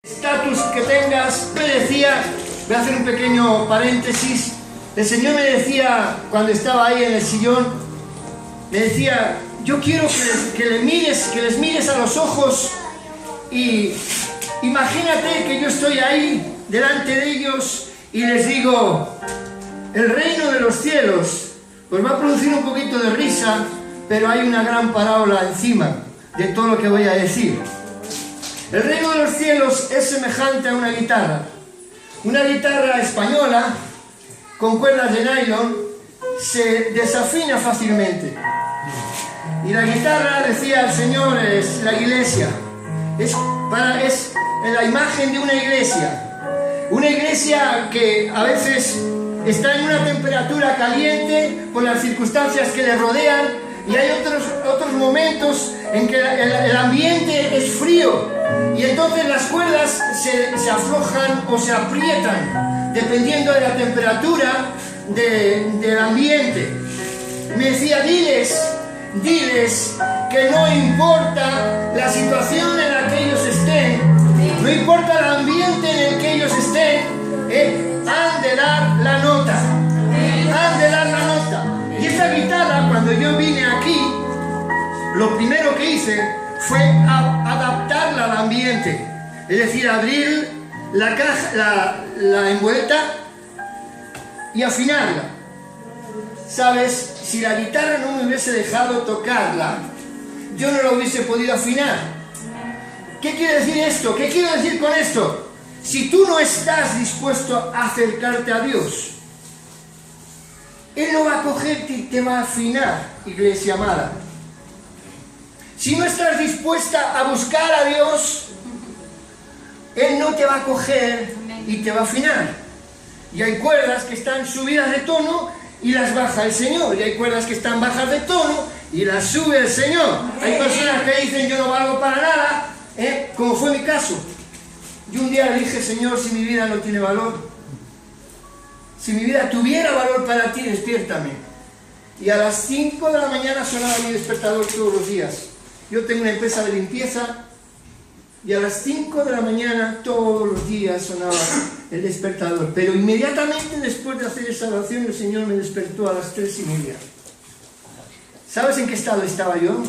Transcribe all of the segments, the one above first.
Estatus que tengas, me decía, voy a hacer un pequeño paréntesis, el Señor me decía cuando estaba ahí en el sillón, me decía, yo quiero que les mires a los ojos y imagínate que yo estoy ahí delante de ellos y les digo, el reino de los cielos, pues va a producir un poquito de risa, pero hay una gran parábola encima de todo lo que voy a decir. El reino de los cielos es semejante a una guitarra española con cuerdas de nylon, se desafina fácilmente. Y la guitarra, decía el Señor, es la iglesia, es la imagen de una iglesia que a veces está en una temperatura caliente por las circunstancias que le rodean, y hay otros momentos en que el ambiente es frío y entonces las cuerdas se aflojan o se aprietan dependiendo de la temperatura del ambiente. Me decía, diles que no importa la situación en la que ellos estén, no importa el ambiente en el que ellos estén, han de dar la nota, han de dar la nota. Y esta guitarra, cuando yo vine aquí, lo primero que hice fue adaptarla al ambiente, es decir, abrir la caja, la envuelta y afinarla. ¿Sabes? Si la guitarra no me hubiese dejado tocarla, yo no la hubiese podido afinar. ¿Qué quiere decir esto? ¿Qué quiero decir con esto? Si tú no estás dispuesto a acercarte a Dios, Él no va a cogerte y te va a afinar, iglesia amada. Si no estás dispuesta a buscar a Dios, Él no te va a coger y te va a afinar. Y hay cuerdas que están subidas de tono y las baja el Señor. Y hay cuerdas que están bajas de tono y las sube el Señor. Hay personas que dicen, yo no valgo para nada, como fue mi caso. Yo un día le dije, Señor, si mi vida no tiene valor, si mi vida tuviera valor para ti, despiértame. Y a las 5 de la mañana sonaba mi despertador todos los días. Yo tengo una empresa de limpieza y a las 5 de la mañana todos los días sonaba el despertador. Pero inmediatamente después de hacer esa oración, el Señor me despertó a las 3:30. ¿Sabes en qué estado estaba yo?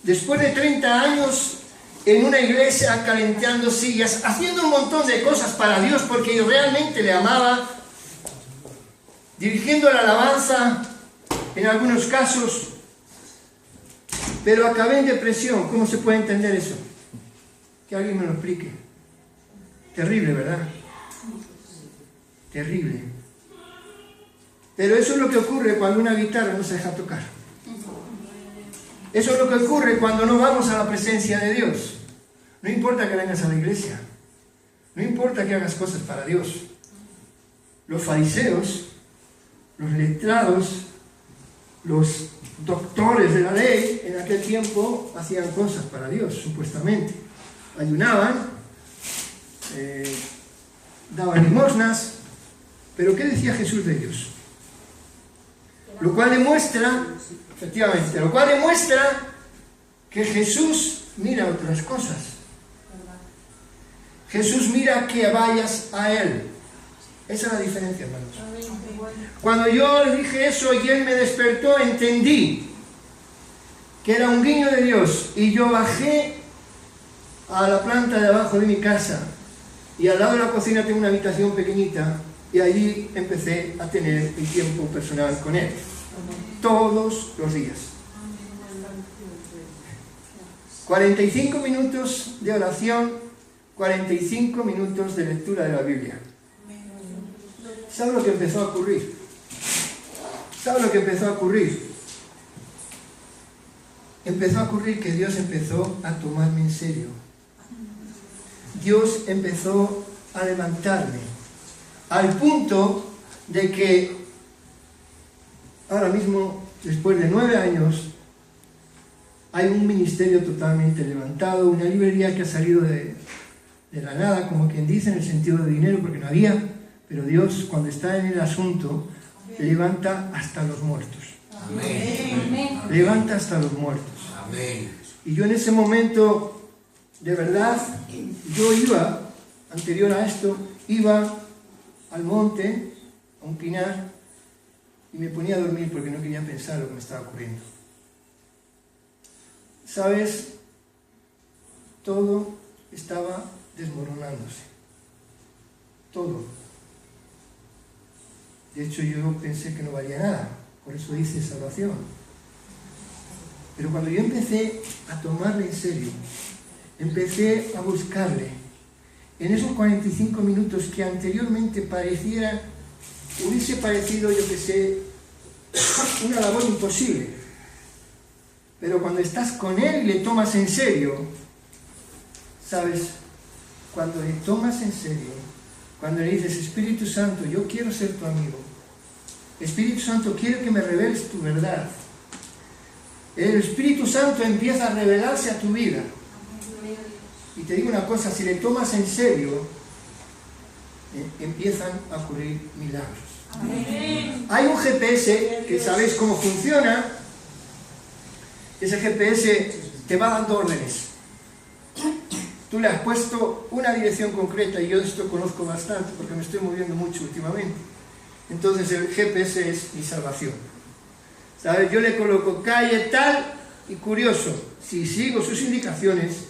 Después de 30 años en una iglesia, calentando sillas, haciendo un montón de cosas para Dios porque yo realmente le amaba, dirigiendo la alabanza en algunos casos, pero acabé en depresión. ¿Cómo se puede entender eso? Que alguien me lo explique. Terrible, ¿verdad? Terrible. Pero eso es lo que ocurre cuando una guitarra no se deja tocar. Eso es lo que ocurre cuando no vamos a la presencia de Dios. No importa que vengas a la iglesia, no importa que hagas cosas para Dios. Los fariseos, los letrados, los doctores de la ley en aquel tiempo hacían cosas para Dios, supuestamente. Ayunaban, daban limosnas, pero ¿qué decía Jesús de ellos? Lo cual demuestra, efectivamente, que Jesús mira otras cosas. Jesús mira que vayas a Él. Esa es la diferencia, hermanos. Cuando yo le dije eso y Él me despertó, entendí que era un guiño de Dios. Y yo bajé a la planta de abajo de mi casa y al lado de la cocina tengo una habitación pequeñita y allí empecé a tener el tiempo personal con Él. Todos los días. 45 minutos de oración, 45 minutos de lectura de la Biblia. ¿Sabe lo que empezó a ocurrir? ¿Sabe lo que empezó a ocurrir? Empezó a ocurrir que Dios empezó a tomarme en serio. Dios empezó a levantarme. Al punto de que ahora mismo, después de 9 años, hay un ministerio totalmente levantado, una librería que ha salido de la nada, como quien dice, en el sentido de dinero, porque no había. Pero Dios, cuando está en el asunto, levanta hasta los muertos. Amén. Levanta hasta los muertos. Amén. Y yo en ese momento de verdad, yo iba, anterior a esto, iba al monte, a un pinar, y me ponía a dormir porque no quería pensar lo que me estaba ocurriendo. ¿Sabes? Todo estaba desmoronándose. Todo. De hecho, yo pensé que no valía nada. Por eso hice salvación. Pero cuando yo empecé a tomarle en serio, empecé a buscarle, en esos 45 minutos que anteriormente hubiese parecido, yo que sé, una labor imposible. Pero cuando estás con él y le tomas en serio, ¿sabes? Cuando le tomas en serio, cuando le dices, Espíritu Santo, yo quiero ser tu amigo. Espíritu Santo, quiero que me reveles tu verdad. El Espíritu Santo empieza a revelarse a tu vida. Y te digo una cosa, si le tomas en serio, empiezan a ocurrir milagros. Amén. Hay un GPS que sabéis cómo funciona. Ese GPS te va dando órdenes. Tú le has puesto una dirección concreta, y yo de esto conozco bastante porque me estoy moviendo mucho últimamente. Entonces el GPS es mi salvación. ¿Sabes? Yo le coloco calle tal, y curioso, si sigo sus indicaciones,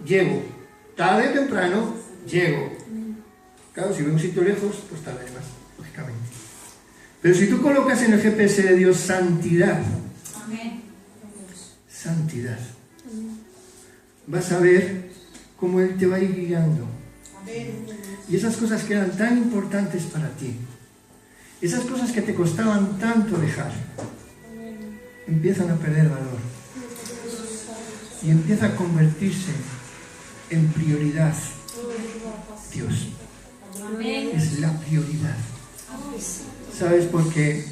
llego. Tarde o temprano, llego. Claro, si veo un sitio lejos, pues tardaré más, lógicamente. Pero si tú colocas en el GPS de Dios santidad, amén, santidad, vas a ver cómo Él te va a ir guiando. Amén. Y esas cosas que eran tan importantes para ti, esas cosas que te costaban tanto dejar, empiezan a perder valor y empieza a convertirse en prioridad. Dios es la prioridad. ¿Sabes por qué?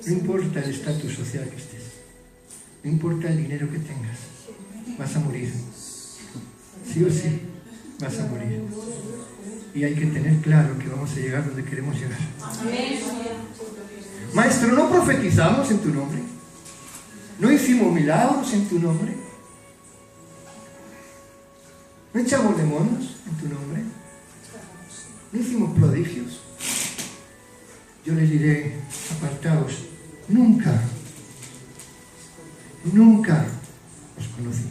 No importa el estatus social que estés, no importa el dinero que tengas, vas a morir. Sí o sí, vas a morir. Y hay que tener claro que vamos a llegar donde queremos llegar. Maestro, ¿no profetizamos en tu nombre? ¿No hicimos milagros en tu nombre? ¿No echamos demonios en tu nombre? ¿No hicimos prodigios? Yo les diré, apartaos, nunca os conocí.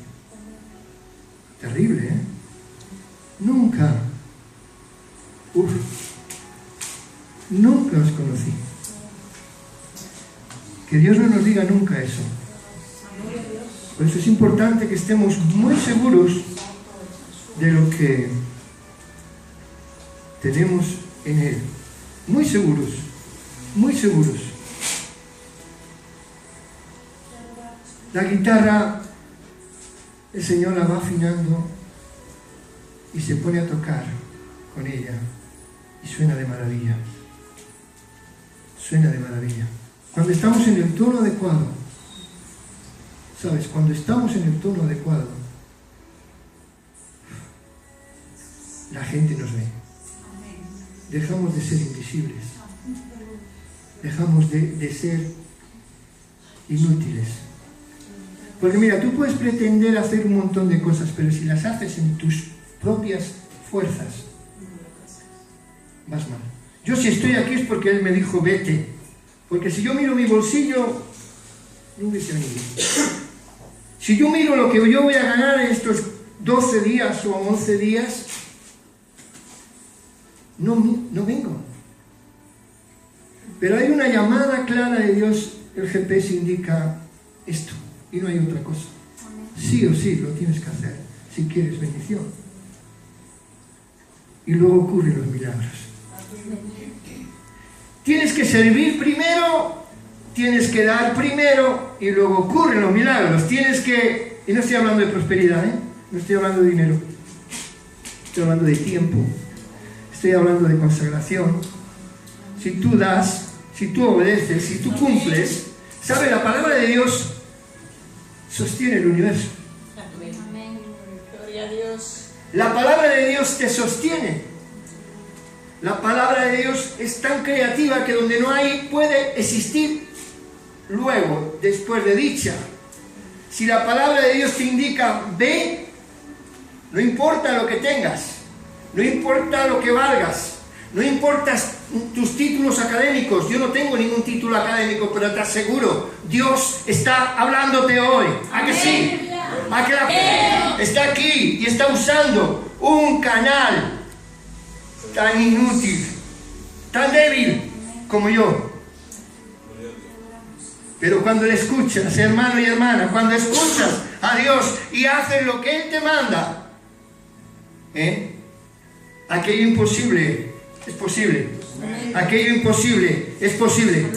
Terrible, ¿eh? Nunca os conocí. Que Dios no nos diga nunca eso. Por eso es importante que estemos muy seguros de lo que tenemos en Él. Muy seguros, muy seguros. La guitarra, el Señor la va afinando y se pone a tocar con ella y suena de maravilla. Suena de maravilla. Cuando estamos en el tono adecuado, ¿sabes? Cuando estamos en el tono adecuado, la gente nos ve. Dejamos de ser invisibles. Dejamos de ser inútiles. Porque mira, tú puedes pretender hacer un montón de cosas, pero si las haces en tus propias fuerzas, vas mal. Yo si estoy aquí es porque Él me dijo vete. Porque si yo miro mi bolsillo, no hubiese venido. Si yo miro lo que yo voy a ganar en estos 12 días o 11 días, no vengo. Pero hay una llamada clara de Dios, el GPS indica esto, y no hay otra cosa. Sí o sí lo tienes que hacer, si quieres bendición. Y luego ocurren los milagros. Tienes que servir primero, tienes que dar primero, y luego ocurren los milagros. Tienes que, y no estoy hablando de prosperidad, no estoy hablando de dinero, estoy hablando de tiempo, estoy hablando de consagración. Si tú das, si tú obedeces, si tú cumples, ¿sabe? La palabra de Dios sostiene el universo. Amén. Gloria a Dios. La palabra de Dios te sostiene. La palabra de Dios es tan creativa que donde no hay puede existir luego, después de dicha. Si la palabra de Dios te indica ve, No importa lo que tengas, no importa lo que valgas, no importa tus títulos académicos. Yo no tengo ningún título académico, pero te aseguro, Dios está hablándote hoy. ¿A que sí? ¿A que la fe está aquí y está usando un canal tan inútil, tan débil como yo? Pero cuando le escuchas, hermano y hermana, cuando escuchas a Dios y haces lo que Él te manda, aquello imposible es posible. Aquello imposible es posible.